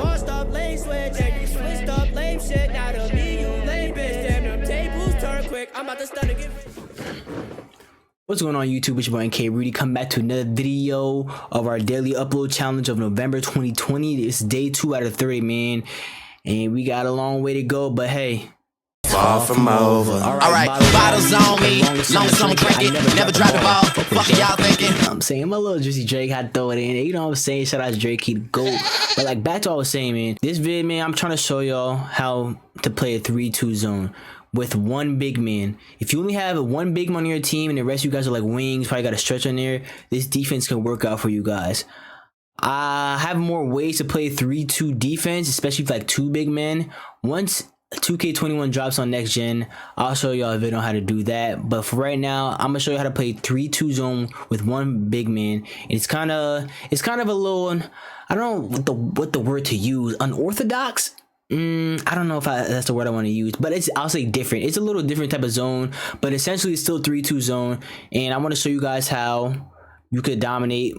bossed up lane switch, and you switched up lame shit. Now to me, you lame bitch. Damn, them tables turn quick. I'm about to stun again. What's going on YouTube? It's your boy NK Rudy. Come back to another video of our daily upload challenge of November 2020. It's day 2 out of 30, man. And we got a long way to go, but hey. Far from over. Alright, bottles on me. Long as I'm drinking, never drop the ball. Fuck y'all thinking. I'm saying my little Juicy Drake had to throw it in. You know what I'm saying? Shout out to Drake, he the GOAT. But like back to what I was saying, man. This vid, man, I'm trying to show y'all how to play a 3-2 zone with one big man. If you only have one big man on your team and the rest of you guys are like wings, probably got a stretch on there, this defense can work out for you guys. I have more ways to play 3-2 defense, especially with like 2 big men. Once 2K21 drops on next gen, I'll show y'all a video on how to do that. But for right now, I'm gonna show you how to play 3-2 zone with one big man. And it's kind of a little, I don't know what the word to use, unorthodox. I don't know if that's the word I want to use, but I'll say different. It's a little different type of zone, but essentially it's still 3-2 zone. And I want to show you guys how you could dominate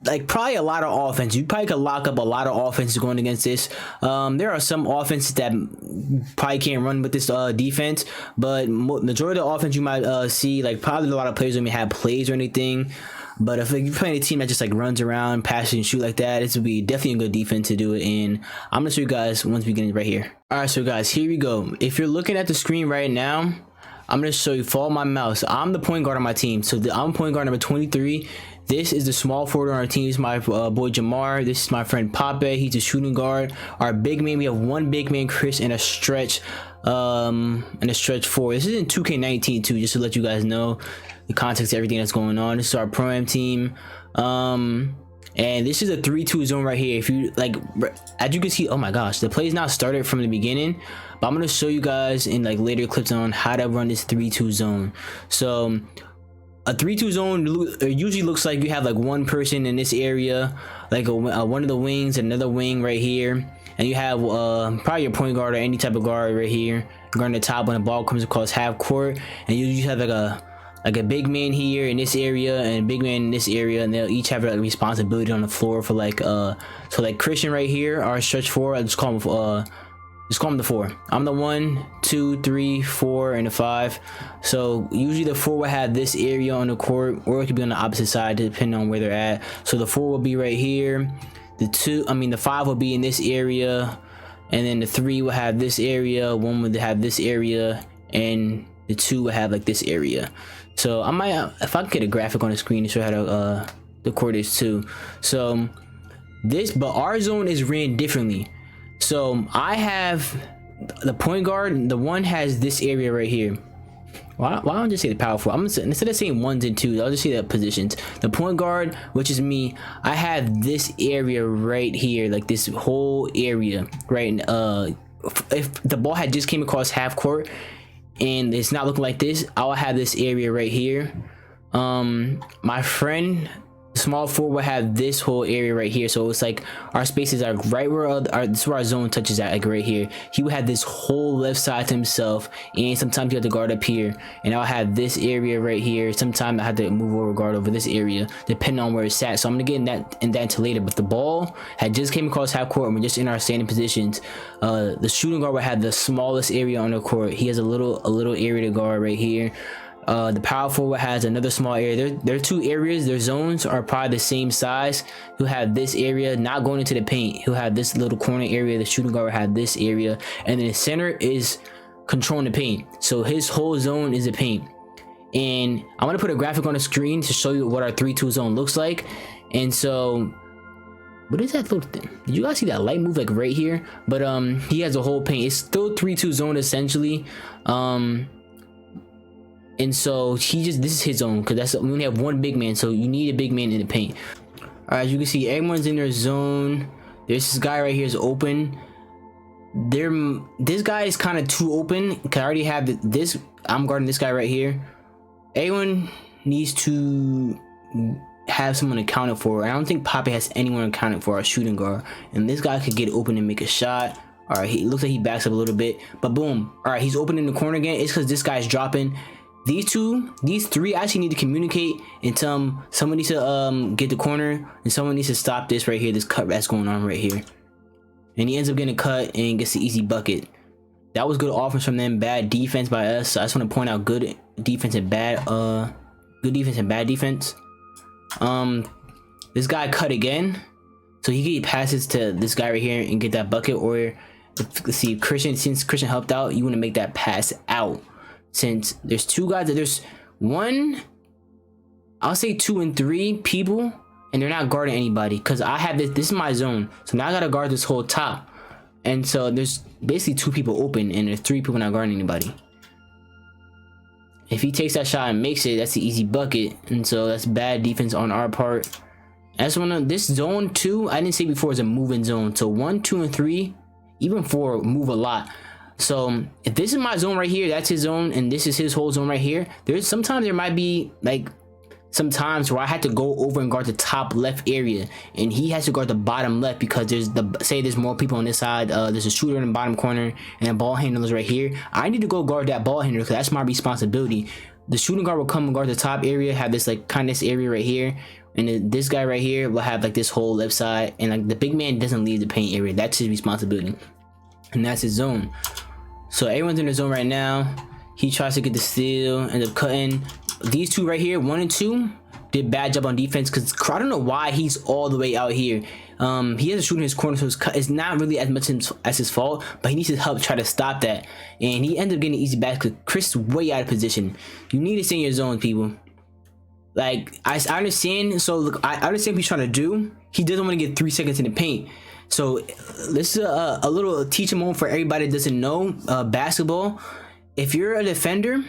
like probably a lot of offense. You probably could lock up a lot of offenses going against this. There are some offenses that probably can't run with this defense, but majority of the offense you might see, like probably a lot of players don't even have plays or anything. But if you're playing a team that just like runs around, passes and shoot like that, this would be definitely a good defense to do it. And I'm gonna show you guys once we get in right here. All right, so guys, here we go. If you're looking at the screen right now, I'm gonna show you, follow my mouse. I'm the point guard on my team, so I'm point guard number 23. This is the small forward on our team. This is my boy Jamar. This is my friend Pape. He's a shooting guard. Our big man, we have one big man, Chris, and a stretch, forward. This is in 2K19 too, just to let you guys know the context of everything that's going on. This is our pro-am team. And this is a 3-2 zone right here. If you like, as you can see, oh my gosh, the play is not started from the beginning, but I'm gonna show you guys in like later clips on how to run this 3-2 zone. So a 3-2 zone usually looks like you have like one person in this area, like one of the wings, another wing right here, and you have probably your point guard or any type of guard right here guarding the top when the ball comes across half court, and you usually have like a big man here in this area and a big man in this area, and they'll each have a responsibility on the floor for like so like Christian right here, our stretch 4, I just call him the 4. I'm the 1, 2, 3, 4, and the 5. So usually the 4 will have this area on the court, or it could be on the opposite side depending on where they're at. So the 4 will be right here, the 5 will be in this area, and then the 3 will have this area, 1 would have this area, and the 2 will have like this area. So I might, if I can get a graphic on the screen to show how to the court is too. So but our zone is ran differently. So I have the point guard, the 1 has this area right here. Why don't I just say the power forward? Instead of saying 1s and 2s, I'll just say the positions. The point guard, which is me, I have this area right here, like this whole area, right? If the ball had just came across half court and it's not looking like this, I'll have this area right here. My friend, small forward, will have this whole area right here. So it's like our spaces are right where this is where our zone touches at, like right here. He will have this whole left side to himself, and sometimes you have to guard up here, and I'll have this area right here. Sometimes I have to move over, guard over this area depending on where it's at. So I'm gonna get in that into later. But the ball had just came across half court and we're just in our standing positions. The shooting guard will have the smallest area on the court. He has a little area to guard right here. The power forward has another small area. There are 2 areas. Their zones are probably the same size. He'll have this area not going into the paint. He'll have this little corner area. The shooting guard will have this area, and then the center is controlling the paint. So his whole zone is the paint. And I'm gonna put a graphic on the screen to show you what our 3-2 zone looks like. And so, what is that little thing? Did you guys see that light move like right here? But he has a whole paint. It's still 3-2 zone essentially. And so this is his zone, because we only have one big man, so you need a big man in the paint. All right, as you can see, everyone's in their zone. There's this guy right here is open. This guy is kind of too open, because I already have this. I'm guarding this guy right here. Everyone needs to have someone accounted for. I don't think Pape has anyone accounted for, our shooting guard, and this guy could get open and make a shot. All right, he looks like he backs up a little bit, but boom. All right, he's open in the corner again. It's because this guy's dropping. These 3 actually need to communicate and tell them someone needs to get the corner, and someone needs to stop this right here, this cut that's going on right here. and he ends up getting cut and gets the easy bucket. That was good offense from them, bad defense by us. So I just want to point out good defense and bad defense. This guy cut again, so he can passes to this guy right here and get that bucket. Or let's see, Christian, since Christian helped out, you want to make that pass out. Since there's two guys, there's one, I'll say 2 and 3 people, and they're not guarding anybody because I have this is my zone, so now I gotta guard this whole top. And so there's basically 2 people open and there's 3 people not guarding anybody. If he takes that shot and makes it, that's the easy bucket. And so that's bad defense on our part. That's one of this zone 2, I didn't say before, is a moving zone. So 1, 2, and 3, even 4 move a lot. So if this is my zone right here, that's his zone, and this is his whole zone right here. Sometimes there might be like some times where I had to go over and guard the top left area, and he has to guard the bottom left because there's more people on this side. There's a shooter in the bottom corner and a ball handler right here. I need to go guard that ball handler because that's my responsibility. The shooting guard will come and guard the top area, have this like kind of this area right here, and then this guy right here will have like this whole left side, and like the big man doesn't leave the paint area. That's his responsibility, and that's his zone. So everyone's in the zone right now. He tries to get the steal, ends up cutting. These 2 right here, 1 and 2, did bad job on defense because I don't know why he's all the way out here. He has a shooter in his corner, so it's not really as much as his fault, but he needs his help try to stop that. And he ended up getting an easy basket because Chris is way out of position. You need to stay in your zone, people. Like, I understand. So look, I understand what he's trying to do. He doesn't want to get 3 seconds in the paint. So this is a little teaching moment for everybody that doesn't know basketball. If you're a defender,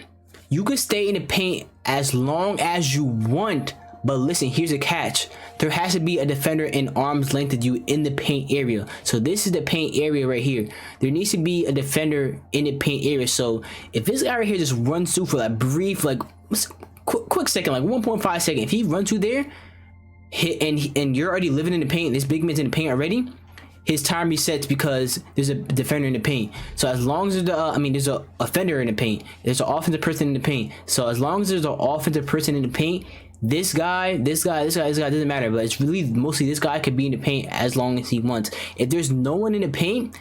you could stay in the paint as long as you want, but listen, here's a catch. There has to be a defender in arm's length of you in the paint area. So this is the paint area right here. There needs to be a defender in the paint area. So if this guy right here just runs through for that brief, like quick second, like 1.5 second, if he runs through there, and you're already living in the paint, this big man's in the paint already, his time resets because there's a defender in the paint. So as long as there's a offender in the paint, there's an offensive person in the paint. So as long as there's an offensive person in the paint, this guy doesn't matter. But it's really mostly this guy could be in the paint as long as he wants. If there's no one in the paint,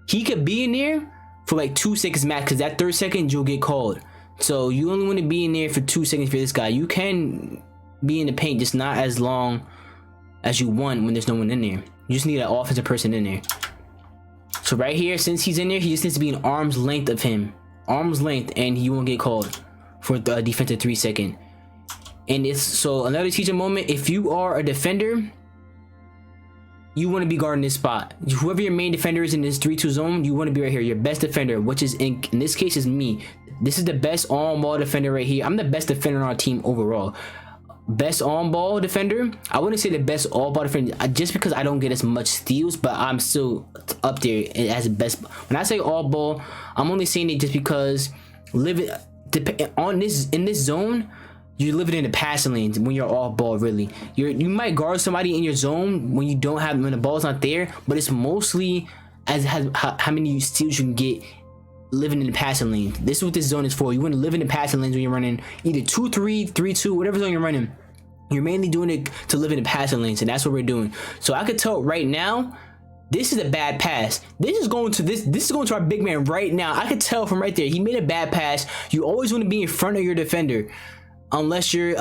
he could be in there for like 2 seconds max, because that 3rd second you'll get called. So you only want to be in there for 2 seconds for this guy. You can be in the paint, just not as long as you want when there's no one in there. You just need an offensive person in there. So right here, since he's in there, he just needs to be an arm's length of him. Arm's length, and he won't get called for the defensive 3 second. And it's so another teaching moment. If you are a defender, you want to be guarding this spot. Whoever your main defender is in this 3-2 zone, you want to be right here. Your best defender, which is in this case is me. This is the best on-ball defender right here. I'm the best defender on our team overall. Best on-ball defender. I wouldn't say the best all-ball defender just because I don't get as much steals, but I'm still up there as the best. When I say all-ball, I'm only saying it just because in this zone, you're living in the passing lanes when you're all-ball. Really, you might guard somebody in your zone when the ball's not there, but it's mostly as how many steals you can get living in the passing lane. This is what this zone is for. You want to live in the passing lanes when you're running either 2-3, 3-2, whatever zone you're running. You're mainly doing it to live in the passing lanes, and that's what we're doing. So I could tell right now, this is a bad pass. This is going to our big man right now. I could tell from right there. He made a bad pass. You always want to be in front of your defender. Unless you're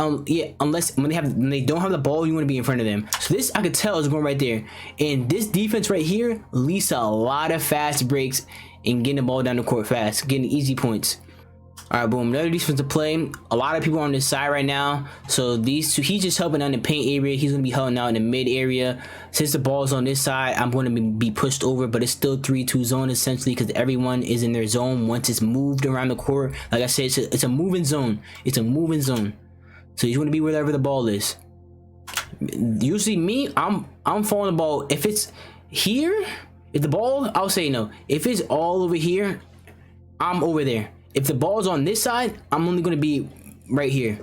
unless when they don't have the ball, you want to be in front of them. So this I could tell is going right there. And this defense right here leads to a lot of fast breaks and getting the ball down the court fast, getting easy points. All right, boom. Another defensive play. A lot of people on this side right now. So these two, he's just helping out in the paint area. He's going to be helping out in the mid area. Since the ball's on this side, I'm going to be pushed over, but it's still 3-2 zone essentially because everyone is in their zone once it's moved around the court. Like I said, it's a moving zone. It's a moving zone. So you want to be wherever the ball is. Usually me, I'm following the ball. If it's here, if the ball, I'll say no. If it's all over here, I'm over there. If the ball's on this side, I'm only going to be right here.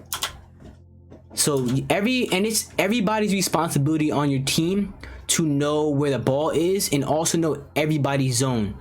So it's everybody's responsibility on your team to know where the ball is and also know everybody's zone.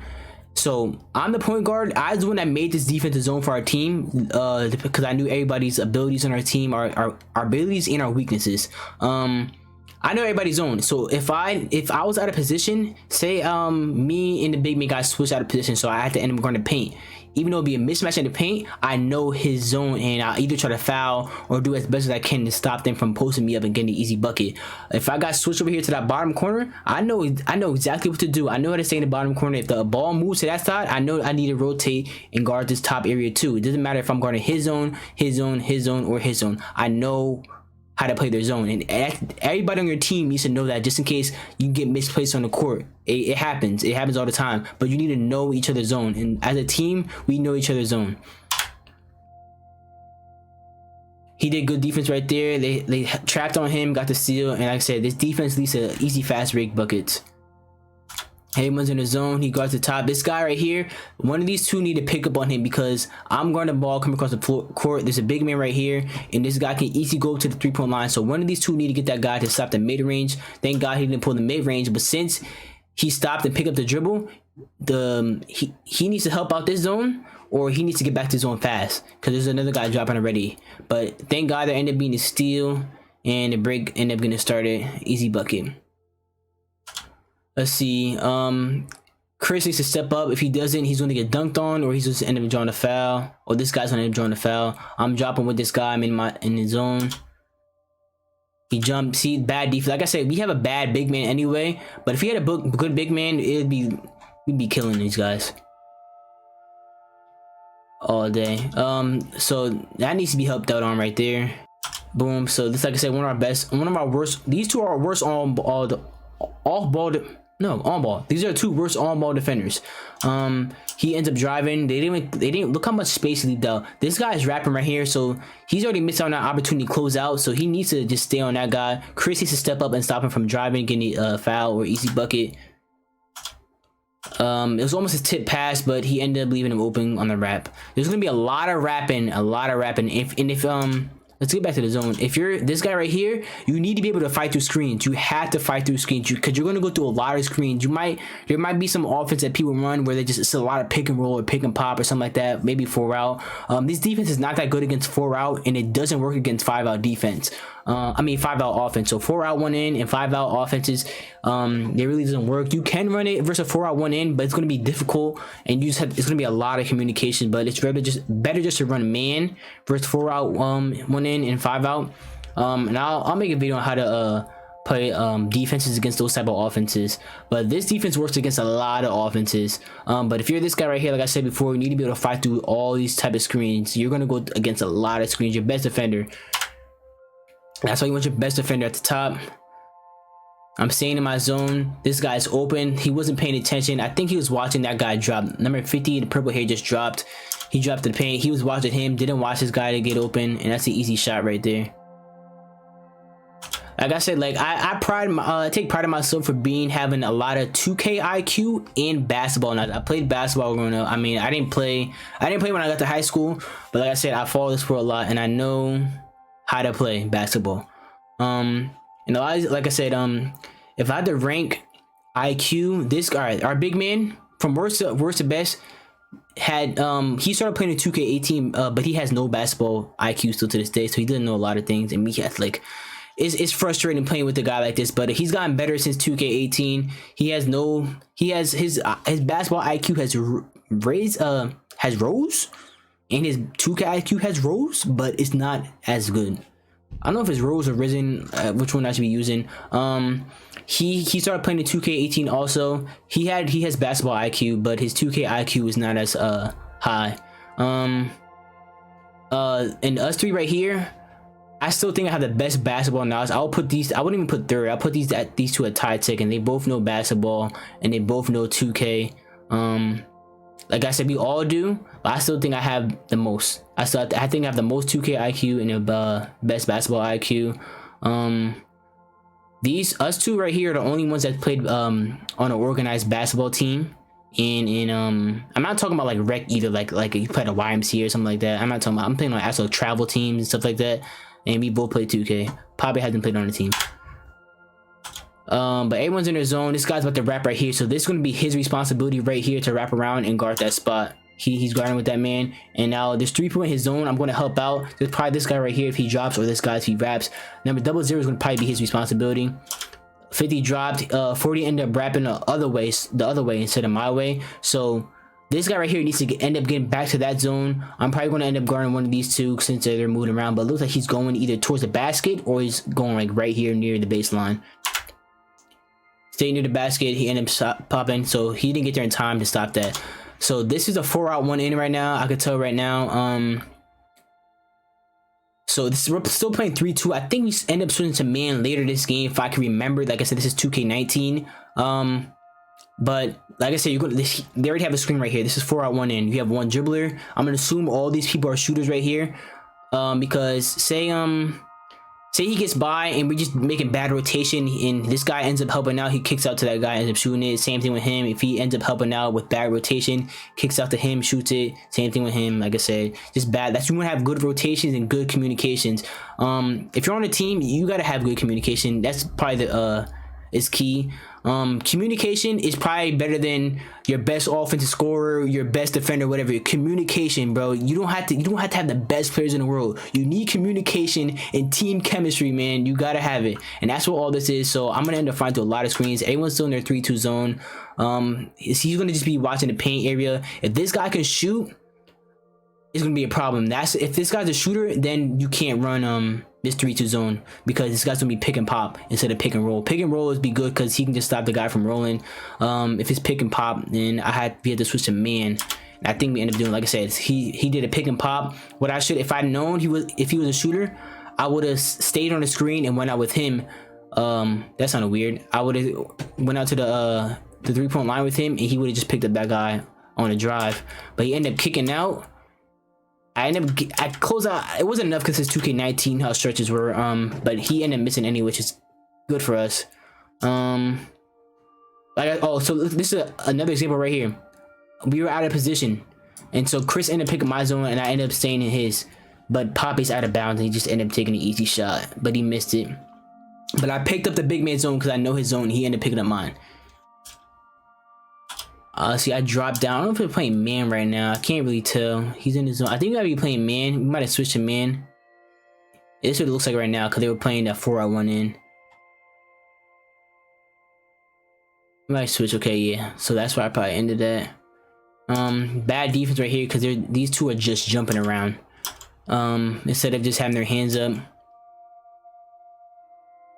So I'm the point guard. I was the one that made this defensive zone for our team because I knew everybody's abilities on our team, our abilities and our weaknesses. I I know everybody's zone. So if I was out of position, say me and the big man guy switched out of position, so I had to end up going to paint. Even though it'd be a mismatch in the paint, I know his zone, and I'll either try to foul or do as best as I can to stop them from posting me up and getting the easy bucket. If I got switched over here to that bottom corner, I know exactly what to do. I know how to stay in the bottom corner. If the ball moves to that side, I know I need to rotate and guard this top area too. It doesn't matter if I'm guarding his zone, his zone, his zone, or his zone. I know how to play their zone, and everybody on your team needs to know that, just in case you get misplaced on the court. It happens all the time, but you need to know each other's zone, and as a team we know each other's zone. He did good defense right there. They trapped on him, got the steal, and like I said, this defense leads to easy fast break buckets. Everyone's in the zone. He guards the top. This guy right here, one of these two need to pick up on him, because I'm guarding the ball coming across the court. There's a big man right here, and this guy can easily go to the 3-point line. So one of these two need to get that guy to stop the mid range. Thank God he didn't pull the mid range, but since he stopped and picked up the dribble, he needs to help out this zone, or he needs to get back to his zone fast, because there's another guy dropping already. But thank God there ended up being a steal, and the break ended up getting started. Easy bucket. Let's see. Chris needs to step up. If he doesn't, he's going to get dunked on, or he's just end up drawing a foul. Or this guy's going to end up drawing a foul. I'm dropping with this guy. I'm in his zone. He jumped. See, bad defense. Like I said, we have a bad big man anyway. But if he had a good big man, we'd be killing these guys all day. So that needs to be helped out on right there. Boom. So this, like I said, one of our worst. These two are our worst on ball. These are two worst on ball defenders. He ends up driving. They didn't look how much space he left out. This guy is rapping right here, so he's already missed out on that opportunity to close out. So he needs to just stay on that guy. Chris needs to step up and stop him from driving, getting a foul or easy bucket. It was almost a tip pass, but he ended up leaving him open on the wrap. There's gonna be a lot of rapping. If let's get back to the zone. If you're this guy right here, you need to be able to fight through screens. You have to fight through screens, because you're going to go through a lot of screens. There might be some offense that people run where it's a lot of pick and roll or pick and pop or something like that. Maybe 4-out. This defense is not that good against 4-out, and it doesn't work against 5-out defense. 5-out offense. So 4-out 1-in and 5-out offenses, it really doesn't work. You can run it versus 4-out 1-in, but it's going to be difficult, and it's going to be a lot of communication. But it's better just to run man versus 4-out 1-in and 5-out. And I'll make a video on how to play defenses against those type of offenses. But this defense works against a lot of offenses. But if you're this guy right here, like I said before, you need to be able to fight through all these type of screens. You're going to go against a lot of screens. Your best defender. That's why you want your best defender at the top. I'm staying in my zone. This guy's open. He wasn't paying attention. I think he was watching that guy drop. Number 50, the purple hair, just dropped. He dropped the paint. He was watching him. Didn't watch this guy to get open. And that's an easy shot right there. Like I said, like I take pride in myself for having a lot of 2K IQ in basketball. And I played basketball growing up. I mean, I didn't play when I got to high school. But like I said, I follow this sport a lot, and I know how to play basketball. And like I said, if I had to rank IQ, this guy, our big man, from worst to best, had he started playing in 2K18, but he has no basketball IQ still to this day, so he doesn't know a lot of things. And he has it's frustrating playing with a guy like this, but he's gotten better since 2K18. His basketball IQ has rose, and his 2K IQ has rose, but it's not as good. I don't know if it's rose or risen, which one I should be using. He started playing in 2K18 also. He has basketball IQ, but his 2K IQ is not as high. And us three right here, I still think I have the best basketball knowledge. I wouldn't even put third. I'll put these two at tie second. They both know basketball, and they both know 2K. Like I said, we all do, but I still think I have the most. I think I have the most 2K IQ and the best basketball IQ. Us two right here are the only ones that played on an organized basketball team. I'm not talking about like rec either, like you played a YMCA or something like that. I'm playing on actual travel teams and stuff like that. And we both play 2K. Poppy hasn't played on the team. But everyone's in their zone. This guy's about to wrap right here, so this is going to be his responsibility right here to wrap around and guard that spot. He's guarding with that man, and now there's 3 people in his zone. I'm going to help out. There's probably this guy right here if he drops, or this guy if he wraps. Number 00 is going to probably be his responsibility. 50 dropped. 40 ended up wrapping the other way instead of my way. So this guy right here needs to end up getting back to that zone. I'm probably going to end up guarding one of these two since they're moving around, but it looks like he's going either towards the basket or he's going like right here near the baseline. Stay near the basket. He ended up popping, so he didn't get there in time to stop that. So this is a 4-out 1-in right now. I could tell right now. So this is, we're still playing 3-2. I think we end up switching to man later this game if I can remember. Like I said, this is 2K19. But like I said, they already have a screen right here. This is 4-out 1-in. You have one dribbler. I'm gonna assume all these people are shooters right here. Because say he gets by and we just making bad rotation and this guy ends up helping out, he kicks out to that guy, ends up shooting it. Same thing with him. If he ends up helping out with bad rotation, kicks out to him, shoots it. Same thing with him. Like I said, just bad. That's, you want to have good rotations and good communications. If you're on a team, you got to have good communication. That's probably the is key. Communication is probably better than your best offensive scorer, your best defender, whatever. Communication, bro. You don't have to have the best players in the world. You need communication and team chemistry, man. You gotta have it, and that's what all this is. So I'm gonna end up flying through a lot of screens. Everyone's still in their 3-2 zone. He's gonna just be watching the paint area. If this guy can shoot, it's gonna be a problem. If this guy's a shooter, then you can't run this 3-2 zone, because this guy's gonna be pick and pop instead of pick and roll. Pick and roll is be good because he can just stop the guy from rolling. If it's pick and pop, then we had to switch to man. And I think we ended up doing, like I said, he did a pick and pop. What I should, if I'd known if he was a shooter, I would have stayed on the screen and went out with him. That sounded weird. I would have went out to the 3-point line with him, and he would have just picked up that guy on a drive. But he ended up kicking out. I closed out. It wasn't enough because it's 2K19 how stretches were. But he ended up missing anyway, which is good for us. So this is another example right here. We were out of position, and so Chris ended up picking my zone, and I ended up staying in his. But Poppy's out of bounds, and he just ended up taking an easy shot, but he missed it. But I picked up the big man zone because I know his zone. He ended up picking up mine. See, I dropped down. I don't know if we're playing man right now. I can't really tell. He's in his zone. I think we gotta be playing man. We might have switched to man. This is what it looks like right now because they were playing that 4-out 1-in. We might switch. Okay, yeah. So that's why I probably ended that. Bad defense right here because these two are just jumping around. Instead of just having their hands up.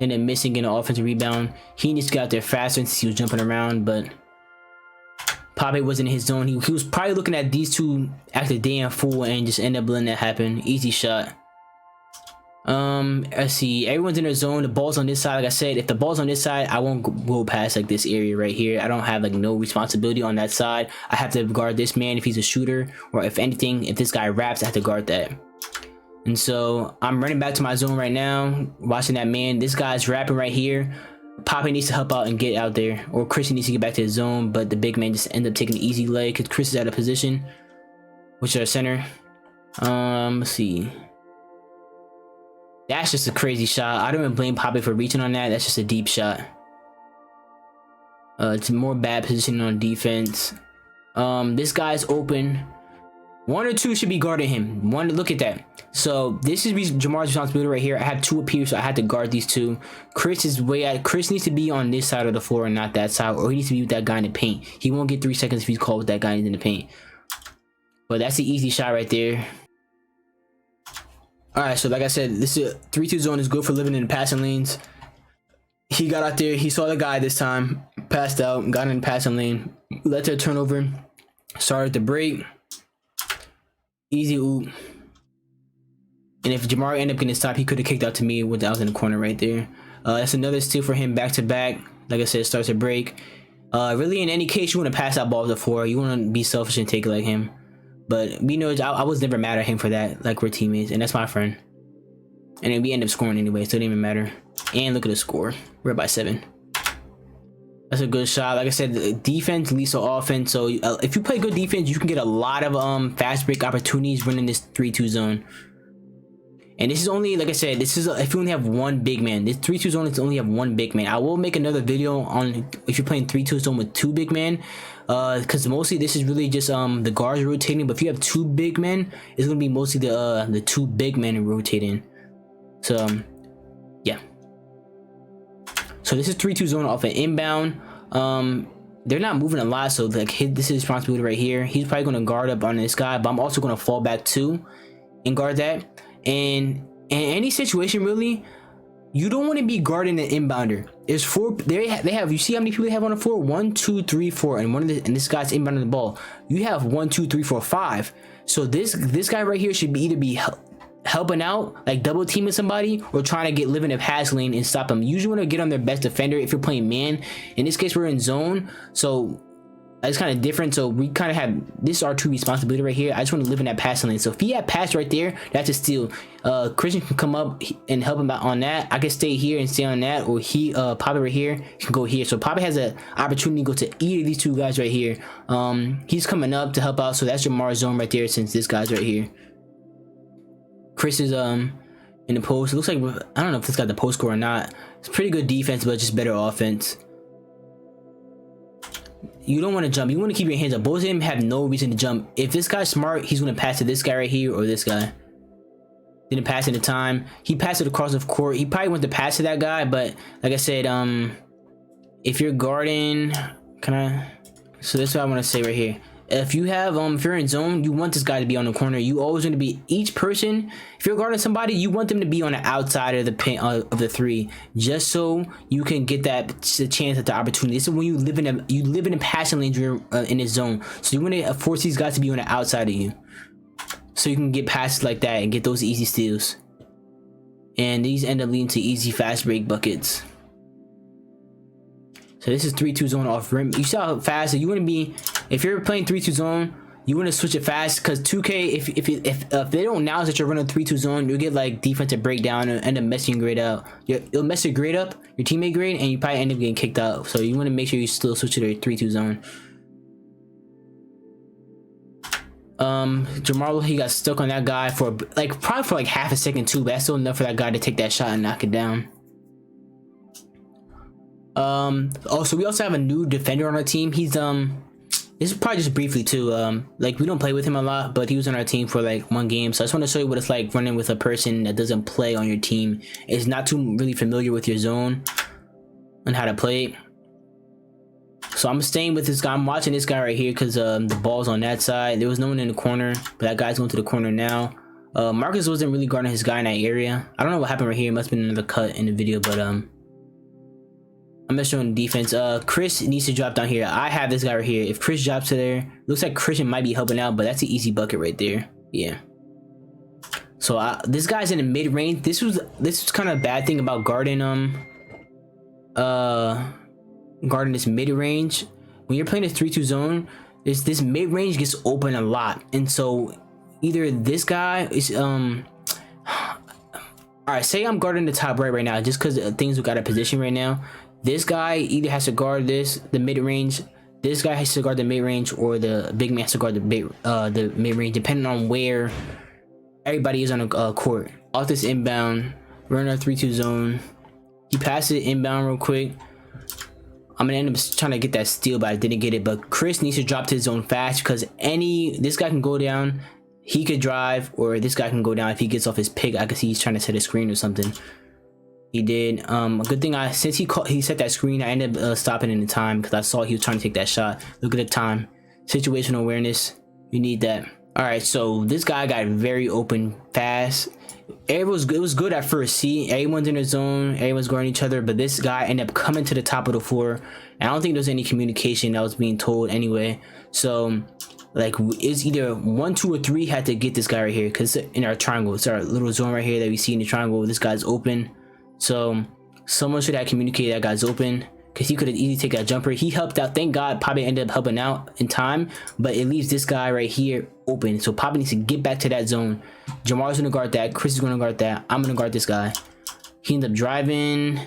And then missing an offensive rebound. He needs to get out there faster since he was jumping around, but Poppy wasn't in his zone. He was probably looking at these two acting damn fool and just ended up letting that happen. Easy shot. Let's see. Everyone's in their zone. The ball's on this side. Like I said, if the ball's on this side, I won't go past like this area right here. I don't have like no responsibility on that side. I have to guard this man if he's a shooter, or if anything, if this guy raps, I have to guard that. And so I'm running back to my zone right now, watching that man. This guy's rapping right here. Poppy needs to help out and get out there, or Chris needs to get back to his zone, but the big man just ended up taking an easy leg because Chris is out of position, which is our center. Let's see. That's just a crazy shot. I don't even blame Poppy for reaching on that. That's just a deep shot. It's more bad positioning on defense. This guy's open. 1 or 2 should be guarding him. Look at that. So this is Jamar's responsibility right here. I had 2 up here, so I had to guard these 2. Chris is way out. Chris needs to be on this side of the floor and not that side, or he needs to be with that guy in the paint. He won't get 3 seconds if he's called with that guy in the paint. But that's the easy shot right there. Alright, so like I said, this is a 3-2 zone is good for living in the passing lanes. He got out there, he saw the guy this time, passed out, got in the passing lane, led to a turnover, started the break. Easy oop. And if Jamar ended up getting stopped, he could have kicked out to me when I was in the corner right there. That's another steal for him back to back. Like I said, starts a break. Really, in any case, you want to pass that ball to the floor. You want to be selfish and take it like him. But we know I was never mad at him for that. Like, we're teammates, and that's my friend. And then we end up scoring anyway, so it didn't even matter. And look at the score. We're by 7. That's a good shot. Like I said, defense leads to offense. So if you play good defense, you can get a lot of fast break opportunities running this 3-2 zone. And this is only, like I said, this is if you only have one big man. This 3-2 zone is only have one big man. I will make another video on if you're playing 3-2 zone with 2 big men, because mostly this is really just the guards rotating. But if you have 2 big men, it's gonna be mostly the 2 big men rotating. So yeah. So this is 3-2 zone off an inbound. They're not moving a lot, so like this is responsibility right here. He's probably gonna guard up on this guy, but I'm also gonna fall back too and guard that. And in any situation, really, you don't want to be guarding an inbounder. There's 4. They have. You see how many people they have on the floor? 1, 2, 3, 4, and this guy's inbounding the ball. You have 1, 2, 3, 4, 5. So this guy right here should either be helping out, like double teaming somebody, or trying to live in a pass lane and stop them. You usually want to get on their best defender if you're playing man. In this case, we're in zone, so it's kind of different. So we kind of have this is our 2 responsibility right here. I just want to live in that passing lane. So if he had pass right there, that's a steal. Christian can come up and help him out on that. I can stay here and stay on that, or Poppy right here can go here. So Poppy has an opportunity to go to either of these 2 guys right here. He's coming up to help out, so that's Jamar's zone right there, since this guy's right here. Chris is in the post. It looks like, I don't know if this got the post score or not. It's pretty good defense, but just better offense. You don't want to jump. You want to keep your hands up. Both of them have no reason to jump. If this guy's smart, he's going to pass to this guy right here or this guy. Didn't pass at the time. He passed it across the court. He probably went to pass to that guy, but like I said, if you're guarding, so this is what I want to say right here. If you have if you're in zone, you want this guy to be on the corner. You always want to be each person. If you're guarding somebody, you want them to be on the outside of the paint of the 3, just so you can get the chance at the opportunity. This is when you live in a passing lane in this zone. So you want to force these guys to be on the outside of you, so you can get passes like that and get those easy steals. And these end up leading to easy fast break buckets. So this is 3-2 zone off rim. You see how fast you want to be. If you're playing 3-2 zone, you want to switch it fast, because 2K, if they don't announce that you're running 3-2 zone, you'll get like defensive breakdown and end up messing your grade out. It'll mess your grade up, your teammate grade, and you probably end up getting kicked out. So you want to make sure you still switch to the 3-2 zone. Jamal, he got stuck on that guy for probably for like half a second too, but that's still enough for that guy to take that shot and knock it down. Also, we also have a new defender on our team. He's this is probably just briefly too. Like, we don't play with him a lot, but he was on our team for like 1 game. So I just want to show you what it's like running with a person that doesn't play on your team, is not too really familiar with your zone and how to play it. So I'm staying with this guy. I'm watching this guy right here because the ball's on that side. There was no one in the corner, but that guy's going to the corner now. Marcus wasn't really guarding his guy in that area. I don't know what happened right here. It must have been another cut in the video, but I'm just showing defense. Chris needs to drop down here. I have this guy right here. If Chris drops to there, looks like Christian might be helping out, but that's an easy bucket right there. Yeah. So this guy's in the mid range. This was kind of a bad thing about guarding guarding this mid range. When you're playing a 3-2 zone, this mid range gets open a lot, and so either this guy is all right. Say I'm guarding the top right now, just because things got a position right now. This guy either has to guard the mid range. This guy has to guard the mid range, or the big man has to guard the mid range, depending on where everybody is on the court. Off this inbound, we're in our 3-2 zone. He passed it inbound real quick. I'm gonna end up trying to get that steal, but I didn't get it. But Chris needs to drop to his zone fast, because this guy can go down, he could drive, or this guy can go down if he gets off his pick. I can see he's trying to set a screen or something. He did. A good thing since he set that screen, I ended up stopping in the time, because I saw he was trying to take that shot. Look at the time. Situational awareness. You need that. All right, so this guy got very open fast. It was good at first. See, everyone's in their zone, everyone's guarding each other, but this guy ended up coming to the top of the floor. And I don't think there was any communication that was being told anyway. So like, it's either 1, 2, or 3 had to get this guy right here, because in our triangle, it's our little zone right here that we see in the triangle. This guy's open. So someone should have communicated that guy's open, because he could have easily taken that jumper. He helped out. Thank God Poppy ended up helping out in time, but it leaves this guy right here open. So Poppy needs to get back to that zone. Jamar's gonna guard that. Chris is gonna guard that. I'm gonna guard this guy. He ends up driving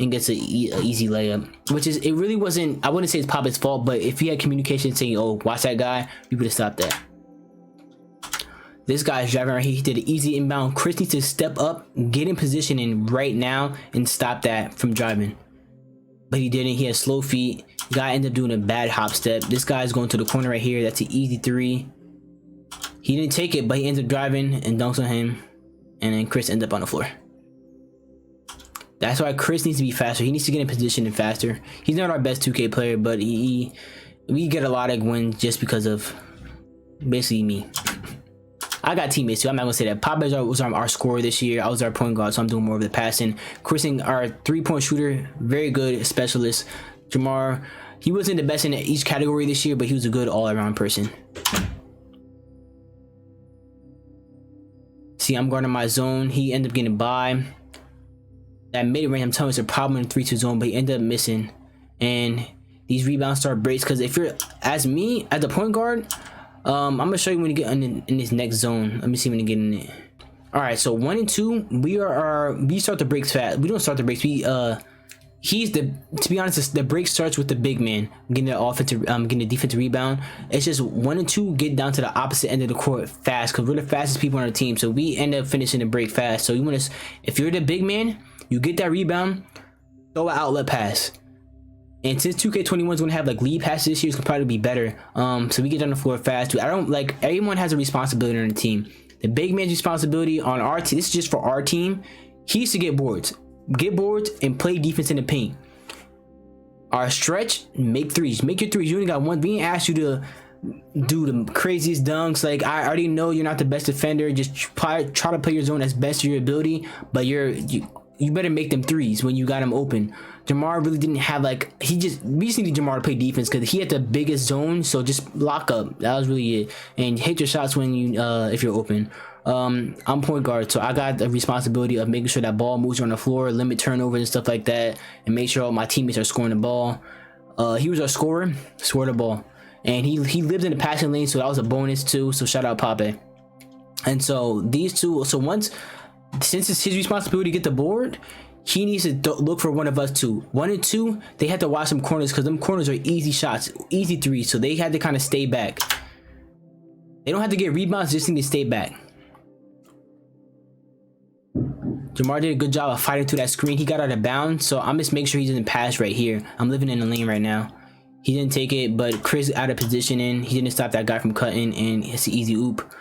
and gets an easy layup, which is, it really wasn't, I wouldn't say it's Poppy's fault, but if he had communication saying, oh, watch that guy, we would have stopped that. This guy's driving right here. He did an easy inbound. Chris needs to step up, get in position and right now and stop that from driving. But he didn't. He had slow feet. Guy ended up doing a bad hop step. This guy's going to the corner right here. That's an easy 3. He didn't take it, but he ends up driving and dunks on him. And then Chris ends up on the floor. That's why Chris needs to be faster. He needs to get in position and faster. He's not our best 2K player, but we get a lot of wins just because of basically me. I got teammates too. I'm not gonna say that. Papa was our scorer this year. I was our point guard, so I'm doing more of the passing. Chris, our 3-point shooter, very good specialist. Jamar, he wasn't the best in each category this year, but he was a good all-around person. See, I'm guarding my zone. He ended up getting by. That mid-range, I'm telling you, it's a problem in the 3-2 zone, but he ended up missing. And these rebounds start breaks because if you're, as me, as the point guard, I'm gonna show you when you get in this next zone. Let me see when you get in it. All right, so 1 and 2, we start the breaks fast. We don't start the breaks. To be honest, the break starts with the big man getting the offensive, getting the defensive rebound. It's just 1 and 2 get down to the opposite end of the court fast because we're the fastest people on our team. So we end up finishing the break fast. So you want to, if you're the big man, you get that rebound, throw an outlet pass. And since 2K21 is gonna have like lead passes this year, it's gonna probably be better. So we get on the floor fast too. I don't like, everyone has a responsibility on the team. The big man's responsibility on our team, this is just for our team. He needs to get boards and play defense in the paint. Our stretch, make threes, make your threes. You only got one. We ain't asked you to do the craziest dunks. Like, I already know you're not the best defender. Just try to play your zone as best of your ability, but you better make them threes when you got him open. Jamar really didn't have like, we just needed Jamar to play defense because he had the biggest zone, so just lock up. That was really it. And hit your shots when you if you're open. I'm point guard, so I got the responsibility of making sure that ball moves on the floor, limit turnovers and stuff like that, and make sure all my teammates are scoring the ball. He was our scorer, scored the ball, and he lived in the passing lane, so that was a bonus too. So shout out Pape. And so these two, since it's his responsibility to get the board, he needs to look for one of us too. 1 and 2, they had to watch some corners because them corners are easy shots, easy threes, so they had to kind of stay back. They don't have to get rebounds, just need to stay back. Jamar did a good job of fighting through that screen. He got out of bounds, so I'm just making sure he doesn't pass right here. I'm living in the lane right now. He didn't take it, but Chris out of positioning. He didn't stop that guy from cutting, and it's an easy oop.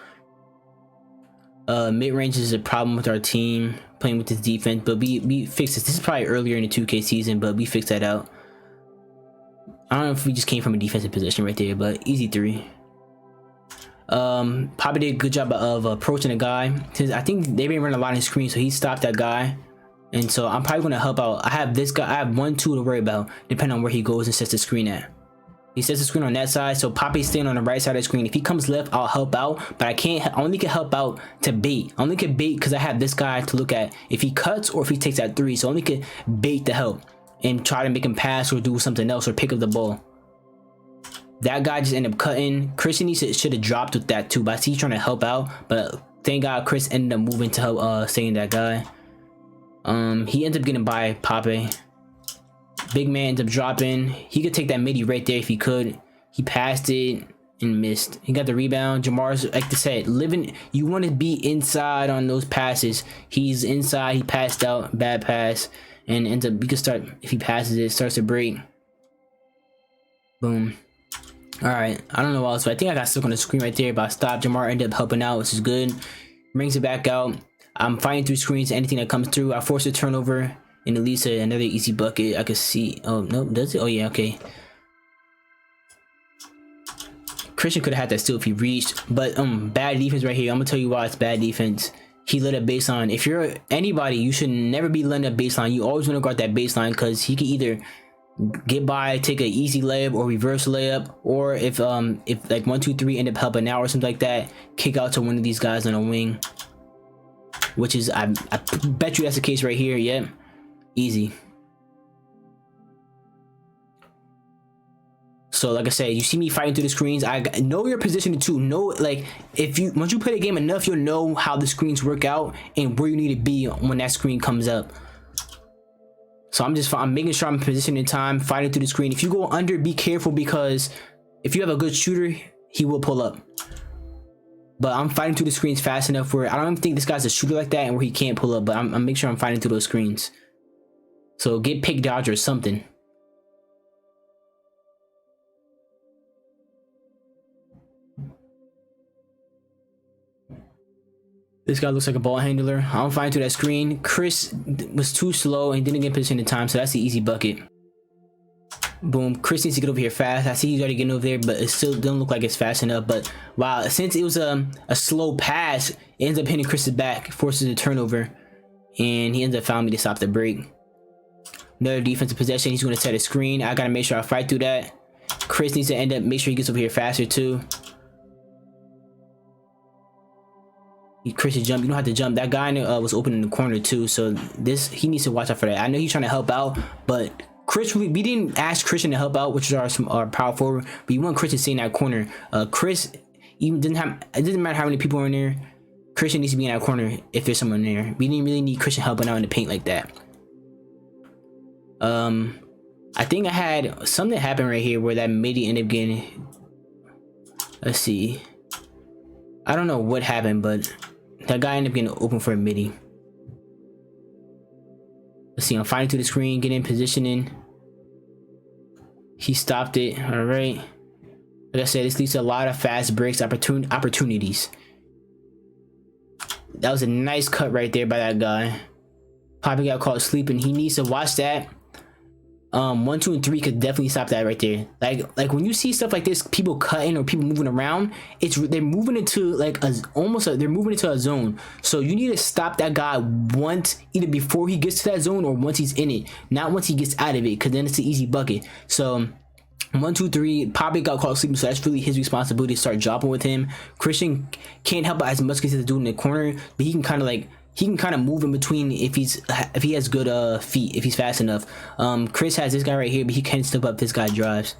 Mid-range is a problem with our team playing with this defense, but we fixed this. This is probably earlier in the 2K season, but we fixed that out. I don't know if we just came from a defensive position right there, but easy 3. Papa did a good job of approaching the guy. I think they've been running a lot of screens, so he stopped that guy. And so I'm probably going to help out. I have this guy, I have 1, 2 to worry about, depending on where he goes and sets the screen at. He sets the screen on that side, so Papa's staying on the right side of the screen. If he comes left, I'll help out, but I only can help out to bait. I only can bait because I have this guy to look at if he cuts or if he takes that 3. So I only can bait to help and try to make him pass or do something else or pick up the ball. That guy just ended up cutting. Christian should have dropped with that too, but I see he's trying to help out. But thank God Chris ended up moving to help saving that guy. He ended up getting by Pape. Big man ended up dropping. He could take that midi right there if he could. He passed it and missed. He got the rebound. Jamar's, like I said, you want to be inside on those passes. He's inside. He passed out. Bad pass. And ends up, you can start, if he passes it, starts to break. Boom. Alright, I don't know what else, but I think I got stuck on the screen right there, but I stopped. Jamar ended up helping out, which is good. Brings it back out. I'm fighting through screens, anything that comes through. I force a turnover, and at least another easy bucket. I can see. Oh, no, does it? Oh, yeah, okay. Christian could have had that steal if he reached, but bad defense right here. I'm gonna tell you why it's bad defense. He lit a baseline. If you're anybody, you should never be letting a baseline. You always want to guard that baseline because he can either get by, take an easy layup or reverse layup, or if like 1, 2, 3 end up helping out or something like that, kick out to one of these guys on a wing, which is I bet you that's the case right here. Yep, easy. So like I said, you see me fighting through the screens. I know your position too. Know, like, once you play the game enough, you'll know how the screens work out and where you need to be when that screen comes up. So I'm making sure I'm positioned in time, fighting through the screen. If you go under, be careful because if you have a good shooter, he will pull up. But I'm fighting through the screens fast enough where I don't even think this guy's a shooter like that and where he can't pull up. But I'm make sure I'm fighting through those screens. So get pick dodge or something. This guy looks like a ball handler. I'm fighting through that screen. Chris was too slow and didn't get positioned in time, so that's the easy bucket. Boom. Chris needs to get over here fast. I see he's already getting over there, but it still doesn't look like it's fast enough. But wow, since it was a slow pass, it ends up hitting Chris's back, forces a turnover, and he ends up fouling me to stop the break. Another defensive possession. He's going to set a screen. I got to make sure I fight through that. Chris needs to make sure he gets over here faster too. Chris is jump. You don't have to jump. That guy was open in the corner too, so he needs to watch out for that. I know he's trying to help out, but Chris, we didn't ask Christian to help out, which is our power forward, but you want Chris to stay in that corner. Chris even it doesn't matter how many people are in there. Christian needs to be in that corner if there's someone in there. We didn't really need Christian helping out in the paint like that. I think I had something happen right here where that midi ended up getting. Let's see. I don't know what happened, but that guy ended up getting open for a midi. Let's see. I'm fighting through the screen, getting positioning. He stopped it. All right. Like I said, this leads to a lot of fast breaks, opportunities. That was a nice cut right there by that guy. Poppy got caught sleeping. He needs to watch that. 1, 2, and 3 could definitely stop that right there. Like when you see stuff like this, people cutting or people moving around, they're moving into like they're moving into a zone. So you need to stop that guy once, either before he gets to that zone or once he's in it, not once he gets out of it, because then it's an easy bucket. So 1, 2, 3, Poppy got caught sleeping, so that's really his responsibility to start dropping with him. Christian can't help out as much as he's doing in the corner, but he can kind of move in between if he has good feet, if he's fast enough. Chris has this guy right here, but he can't step up. This guy drives.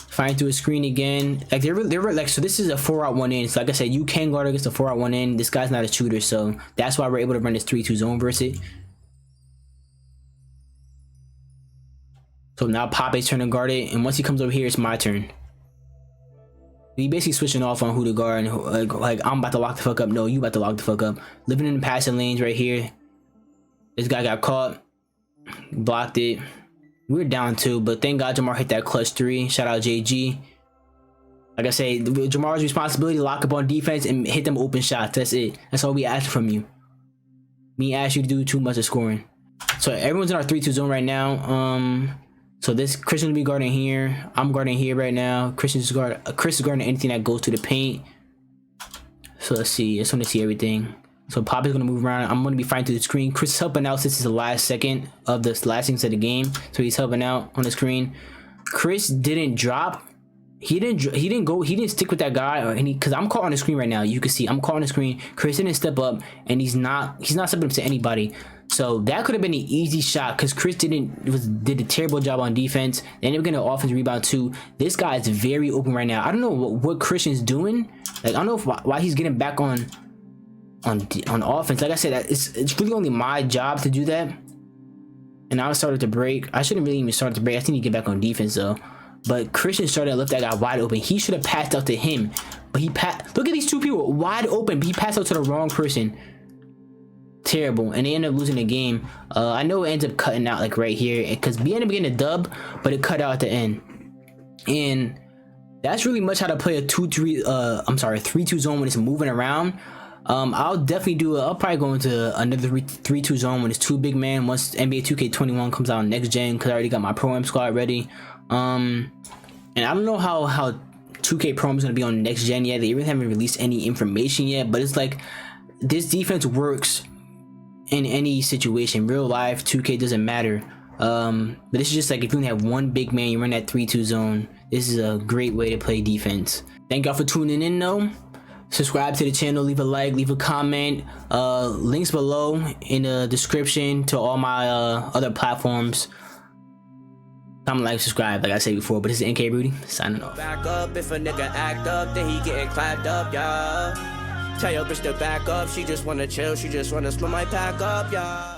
Fighting through a screen again. Like they were like, so this is a 4-out 1-in. So like I said, you can guard against a 4-out 1-in. This guy's not a shooter, so that's why we're able to run this 3-2 zone versus it. So now Poppy's turn to guard it, and once he comes over here, it's my turn. He basically switching off on who to guard, and who, like I'm about to lock the fuck up. No, you about to lock the fuck up. Living in the passing lanes right here. This guy got caught, blocked it. We were down 2, but thank God Jamar hit that clutch 3. Shout out JG. Like I say, Jamar's responsibility to lock up on defense and hit them open shots. That's it. That's all we ask from you. We ask you to do too much of scoring. So everyone's in our 3-2 zone right now. So this Christian will be guarding here. I'm guarding here right now. Chris is guarding anything that goes to the paint. So let's see. I just want to see everything. So Poppy's gonna move around. I'm gonna be fighting through the screen. Chris is helping out since it's the last second of the last seconds of the game. So he's helping out on the screen. Chris didn't drop. He didn't stick with that guy or any, because I'm caught on the screen right now. You can see I'm caught on the screen. Chris didn't step up, and he's not stepping up to anybody. So that could have been an easy shot because Chris did a terrible job on defense. They ended up getting an offensive rebound too. This guy is very open right now. I don't know what Christian's doing. Like I don't know why he's getting back on offense. Like I said, it's really only my job to do that. And I started to break. I shouldn't really even start to break. I think he get back on defense though. But Christian started to lift that guy wide open. He should have passed out to him, but look at these two people wide open, but he passed out to the wrong person. Terrible. And they end up losing the game. I know it ends up cutting out like right here because we ended up getting a dub, but it cut out at the end. And that's really much how to play a 3-2 zone when it's moving around. I'll definitely I'll probably go into another 3-2 zone when it's 2 big man once NBA 2K21 comes out next gen, because I already got my Pro-Am squad ready. And I don't know how 2K Pro-Am is going to be on next gen yet. They really haven't released any information yet, but it's like this defense works in any situation. Real life 2K doesn't matter. But this is just like if you only have one big man, you run that 3-2 zone. This is a great way to play defense. Thank y'all for tuning in though. Subscribe to the channel, leave a like, leave a comment. Links below in the description to all my other platforms. Comment, like, subscribe, like I said before. But this is NK Rudy signing off. Back up if a nigga act up, then he getting clapped up, y'all. Tell your bitch to back up, she just wanna chill, she just wanna split my pack up, y'all.